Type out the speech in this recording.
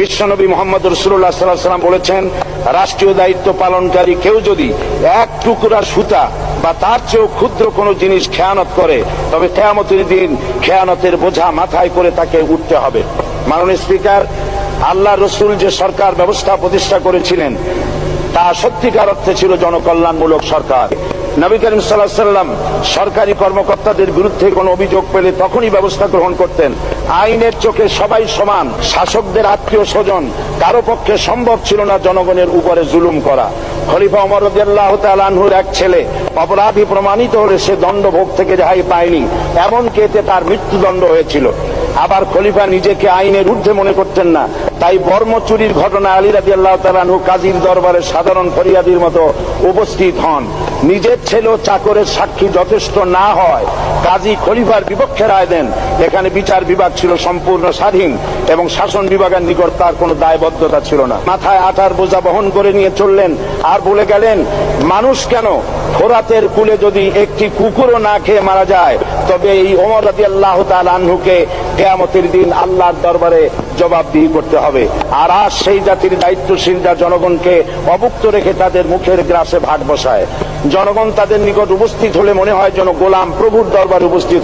বিশ্বনবী মুহাম্মদ রাসূলুল্লাহ সাল্লাল্লাহু আলাইহি ওয়াসাল্লাম বলেছেন, রাষ্ট্রীয় দায়িত্ব পালনকারী কেউ যদি এক টুকরা সুতা বা তার চেয়েও ক্ষুদ্র কোনো জিনিস খেয়ানত করে, তবে কিয়ামতের দিন খেয়ানতের বোঝা মাথায় করে তাকে উঠতে হবে। মাননীয় স্পিকার, আল্লাহ রসুল যে সরকার ব্যবস্থা প্রতিষ্ঠা করেছিলেন তা সত্যিকার অর্থে ছিল জনকল্যাণমূলক সরকার। নবী করিম সাল্লাল্লাহু আলাইহি ওয়াসাল্লাম সরকারি কর্মকর্তাদের বিরুদ্ধে কোনো অভিযোগ পেলে তখনই ব্যবস্থা গ্রহণ করতেন। আইনের চোখে সবাই সমান। শাসকদের আত্মীয় স্বজন কারো পক্ষে সম্ভব ছিল না জনগণের উপরে জুলুম করা। খলিফা ওমর রাদিয়াল্লাহু তাআলা আনহুর এক ছেলে অপরাধী প্রমাণিত হলে সে দণ্ডভোগ থেকে রেহাই পায়নি, এমনকি এতে তার মৃত্যুদণ্ড হয়েছিল। আবার খলিফা নিজেকে আইনের ঊর্ধ্বে মনে করতেন না, তাই বর্ম চুরির ঘটনা আলী রাদিয়াল্লাহু তাআলা আনহু কাজীর দরবারে সাধারণ ফরিয়াদির মতো উপস্থিত হন। নিজের ছেলে ও চাকরের সাক্ষী যথেষ্ট না হয় কাজী খলিফার বিপক্ষে রায় দেন। এখানে বিচার বিভাগ ছিল সম্পূর্ণ স্বাধীন এবং শাসন বিভাগের নিকট তার কোনো দায়বদ্ধতা ছিল না। মাথায় আটার বোঝা বহন করে নিয়ে চললেন আর বলে গেলেন, মানুষ কেন, ফোরাতের কূলে যদি একটি কুকুরও না খেয়ে মারা যায়, তবে এই ওমর রাদিয়াল্লাহু তাআলা আনহুকে কিয়ামতের দিন আল্লাহর দরবারে জবাবদিহি করতে হবে। আর আজ সেই জাতির দায়িত্বশীল যা জনগণকে অভুক্ত রেখে তাদের মুখের গ্রাসে ভাগ বসায়। জনগণ তাদের নিকট উপস্থিত হলে মনে হয় যেন গোলাম প্রভুর দরবারে উপস্থিত।